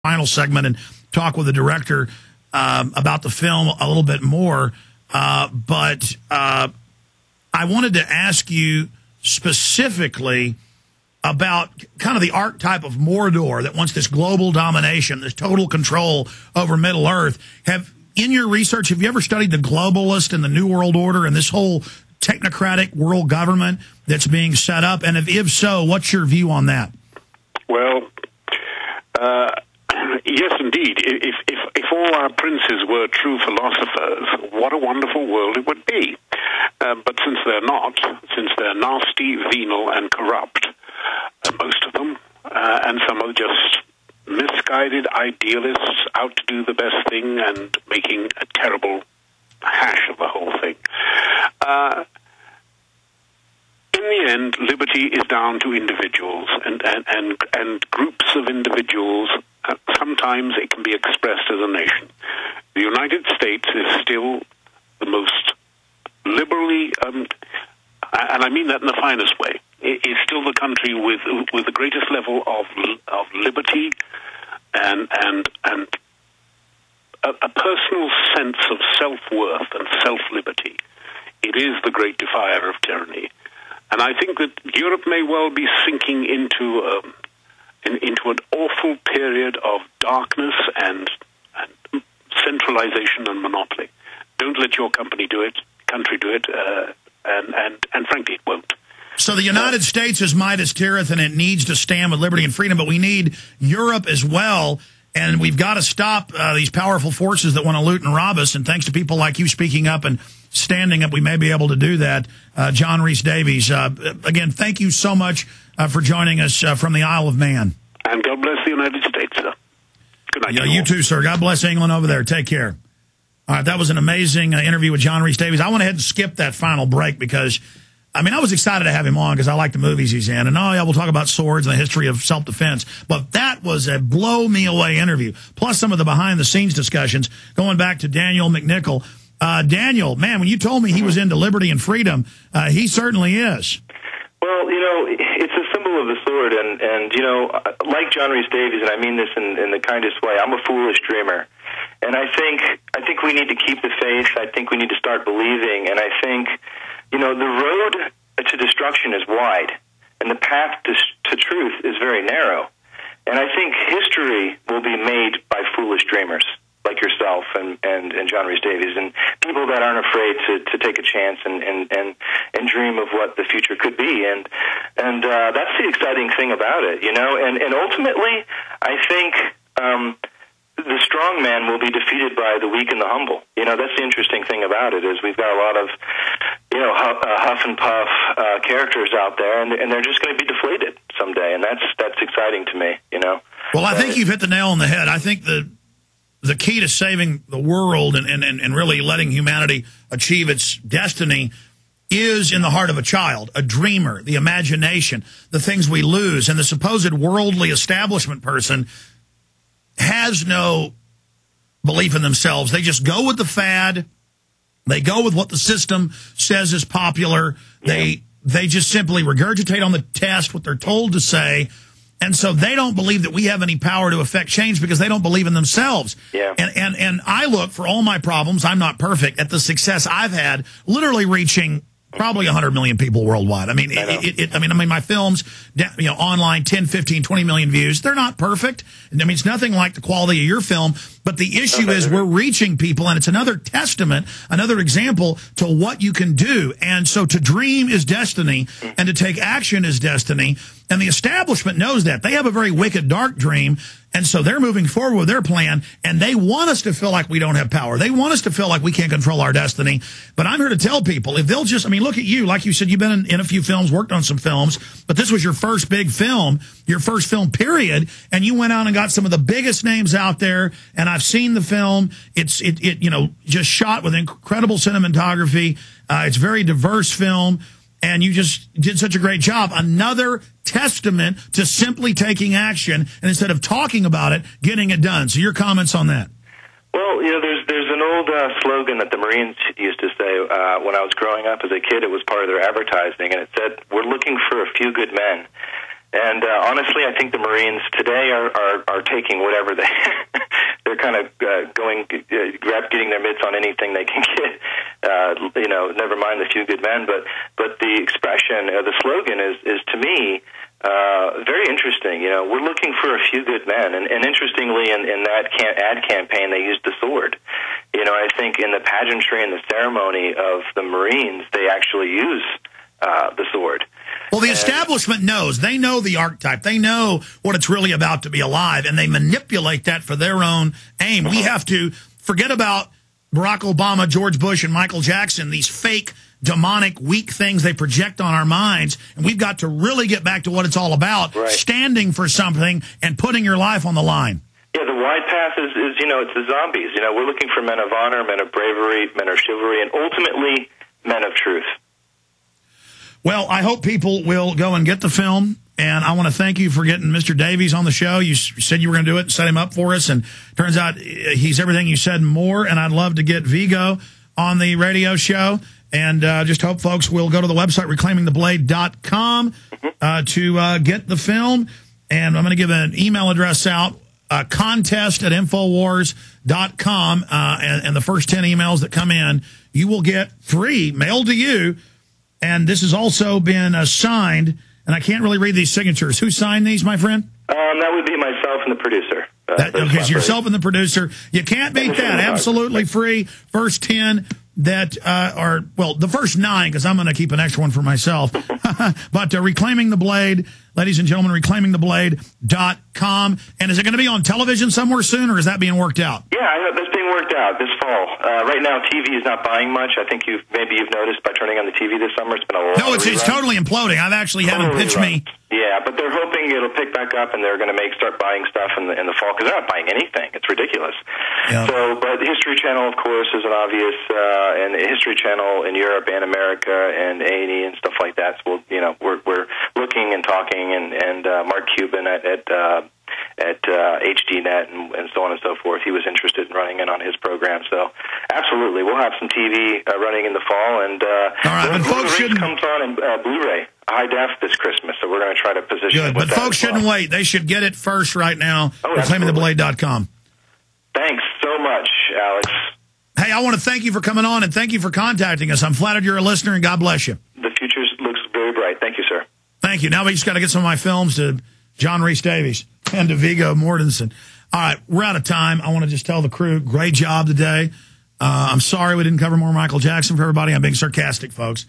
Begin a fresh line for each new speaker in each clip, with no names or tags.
final segment and talk with the director about the film a little bit more. But I wanted to ask you specifically about kind of the archetype of Mordor that wants this global domination, this total control over Middle Earth. In your research, have you ever studied the globalist and the New World Order and this whole technocratic world government that's being set up? And if so, what's your view on that?
Well, yes, indeed. If all our princes were true philosophers, what a wonderful world it would be. But since they're not, since they're nasty, venal, and corrupt, most of them, and some are just misguided idealists out to do the best thing and making a terrible hash of the whole thing. In the end, liberty is down to individuals and groups of individuals. Sometimes it can be expressed as a nation. The United States is still the most liberally, and I mean that in the finest way, is still the country with the greatest level of liberty and a personal sense of self-worth and self-liberty. It is the great defier of tyranny. And I think that Europe may well be sinking into an awful period of darkness and centralization and monopoly. Don't let your country do it, and frankly, it won't.
So the United States is Midas Tirith, and it needs to stand with liberty and freedom, but we need Europe as well, and we've got to stop these powerful forces that want to loot and rob us, and thanks to people like you speaking up and standing up, we may be able to do that. John Rhys-Davies, again, thank you so much for joining us from the Isle of Man.
And God bless the United States, sir. Good night.
Yeah, you too, sir. God bless England over there. Take care. All right, that was an amazing interview with John Rhys-Davies. I went ahead and skipped that final break because, I mean, I was excited to have him on because I like the movies he's in. And, oh, yeah, we'll talk about swords and the history of self-defense. But that was a blow-me-away interview, plus some of the behind-the-scenes discussions going back to Daniel McNichol. Daniel, man, when you told me he was into liberty and freedom, he certainly is.
Well, you know, it's a symbol of the sword, and you know, like John Rhys-Davies, and I mean this in the kindest way, I'm a foolish dreamer. And I think we need to keep the faith. I think we need to start believing. And I think, you know, the road to destruction is wide, and the path to truth is very narrow. And I think history will be made by foolish dreamers like yourself and John Rhys-Davies, and people that aren't afraid to take a chance and dream of what the future could be. And that's the exciting thing about it, you know. And ultimately, I think the strong man will be defeated by the weak and the humble. You know, that's the interesting thing about it, is we've got a lot of, you know, huff and puff characters out there, and they're just going to be deflated someday, and that's exciting to me, you know.
Well, I think you've hit the nail on the head. I think the key to saving the world and really letting humanity achieve its destiny is in the heart of a child, a dreamer, the imagination, the things we lose. And the supposed worldly establishment person has no belief in themselves. They just go with the fad. They go with what the system says is popular. Yeah. They just simply regurgitate on the test what they're told to say. And so they don't believe that we have any power to affect change because they don't believe in themselves. Yeah. And I look for all my problems, I'm not perfect, at the success I've had, literally reaching probably 100 million people worldwide. I mean, I mean, my films, you know, online, 10, 15, 20 million views. They're not perfect. I mean, it's nothing like the quality of your film. But the issue is we're reaching people, and it's another testament, another example to what you can do. And so to dream is destiny, and to take action is destiny. And the establishment knows that. They have a very wicked, dark dream, and so they're moving forward with their plan, and they want us to feel like we don't have power. They want us to feel like we can't control our destiny. But I'm here to tell people, if they'll just, I mean, look at you. Like you said, you've been in a few films, worked on some films, but this was your first big film, your first film, period, and you went out and got some of the biggest names out there, and I've seen the film. It's you know, just shot with incredible cinematography. It's a very diverse film. And you just did such a great job. Another testament to simply taking action, and instead of talking about it, getting it done. So your comments on that?
Well, you know, there's an old slogan that the Marines used to say when I was growing up as a kid. It was part of their advertising, and it said, "We're looking for a few good men." And honestly, I think the Marines today are taking whatever they're kind of getting their mitts on anything they can get. Never mind the few good men, but the expression, the slogan is to me very interesting. We're looking for a few good men, and interestingly, in that ad campaign, they used the sword. I think in the pageantry and the ceremony of the Marines, they actually use the sword.
Well, the establishment knows. They know the archetype. They know what it's really about to be alive, and they manipulate that for their own aim. We have to forget about Barack Obama, George Bush, and Michael Jackson, these fake, demonic, weak things they project on our minds, and we've got to really get back to what it's all about, standing for something and putting your life on the line.
Yeah, the wide path is it's the zombies. We're looking for men of honor, men of bravery, men of chivalry, and ultimately men of truth.
Well, I hope people will go and get the film, and I want to thank you for getting Mr. Davies on the show. You said you were going to do it and set him up for us, and turns out he's everything you said and more, and I'd love to get Vigo on the radio show, and just hope folks will go to the website, reclaimingtheblade.com, to get the film, and I'm going to give an email address out, contest@infowars.com, and the first 10 emails that come in, you will get free, mailed to you. And this has also been signed, and I can't really read these signatures. Who signed these, my friend?
That would be myself and the producer.
Okay, so yourself and the producer. You can't beat that. Absolutely free. First 10 that are, well, the first 9, because I'm going to keep an extra one for myself. But Reclaiming the Blade, ladies and gentlemen, reclaimingtheblade.com. And is it going to be on television somewhere soon, or is that being worked out?
Yeah, I know that's being worked out this fall. Right now, TV is not buying much. I think maybe you've noticed by turning on the TV this summer, it's been a lot.
No, it's totally imploding. I've actually had them pitch me.
Yeah, but they're hoping it'll pick back up, and they're going to start buying stuff in the fall, because they're not buying anything. It's ridiculous. Yeah. But the History Channel, of course, is an obvious, and the History Channel in Europe and America and A&E and stuff like that. So we're looking and talking, and Mark Cuban at HDNet and so on and so forth. He was interested in running in on his program. So absolutely, we'll have some TV running in the fall, and
all right, but folks
comes on in Blu-ray high def this Christmas, so we're going to try to position it with
but folks shouldn't wait. They should get it first right now. ReclaimingTheBlade.com.
Thanks so much, Alex.
Hey, I want to thank you for coming on, and thank you for contacting us. I'm flattered you're a listener, and God bless you.
The future looks very bright. Thank you, sir.
Thank you. Now we just got to get some of my films to John Rhys-Davies and to Viggo Mortensen. All right, we're out of time. I want to just tell the crew, great job today. I'm sorry we didn't cover more Michael Jackson for everybody. I'm being sarcastic, folks.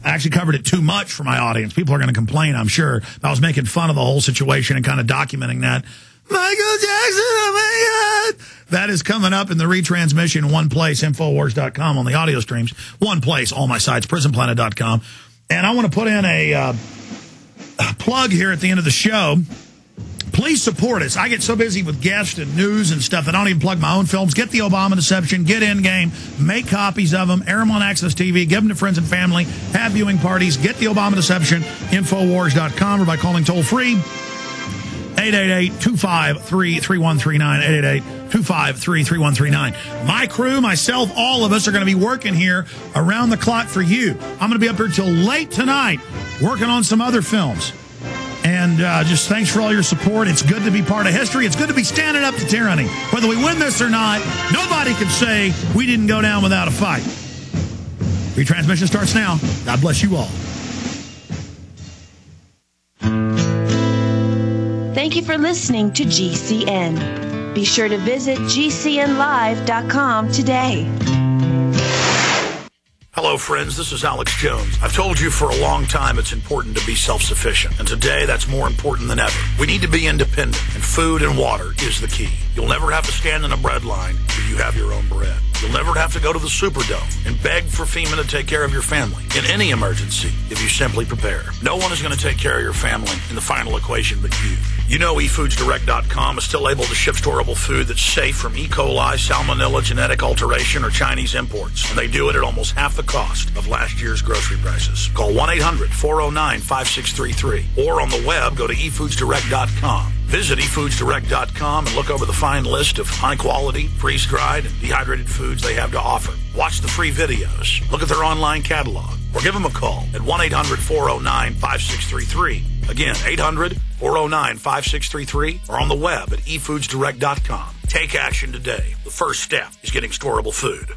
I actually covered it too much for my audience. People are going to complain, I'm sure. I was making fun of the whole situation and kind of documenting that. Michael Jackson, oh my God. That is coming up in the retransmission in one place, Infowars.com on the audio streams. One place, all my sites, PrisonPlanet.com. And I want to put in a plug here at the end of the show. Please support us. I get so busy with guests and news and stuff that I don't even plug my own films. Get the Obama Deception, get Endgame, make copies of them, air them on Access TV, give them to friends and family, have viewing parties, get the Obama Deception, Infowars.com, or by calling toll-free, 888-253-3139, 888-253-3139. My crew, myself, all of us are going to be working here around the clock for you. I'm going to be up here till late tonight working on some other films. And just thanks for all your support. It's good to be part of history. It's good to be standing up to tyranny. Whether we win this or not, nobody can say we didn't go down without a fight. Retransmission starts now. God bless you all.
Thank you for listening to GCN. Be sure to visit GCNlive.com today.
Hello, friends. This is Alex Jones. I've told you for a long time it's important to be self-sufficient, and today that's more important than ever. We need to be independent, and food and water is the key. You'll never have to stand in a bread line if you have your own bread. You'll never have to go to the Superdome and beg for FEMA to take care of your family in any emergency if you simply prepare. No one is going to take care of your family in the final equation but you. You know eFoodsDirect.com is still able to ship storable food that's safe from E. coli, salmonella, genetic alteration, or Chinese imports. And they do it at almost half the cost of last year's grocery prices. Call 1-800-409-5633. Or on the web, go to eFoodsDirect.com. Visit eFoodsDirect.com and look over the fine list of high-quality, freeze-dried, and dehydrated foods they have to offer. Watch the free videos. Look at their online catalog. Or give them a call at 1-800-409-5633. Again, 800-409-5633 or on the web at efoodsdirect.com. Take action today. The first step is getting storable food.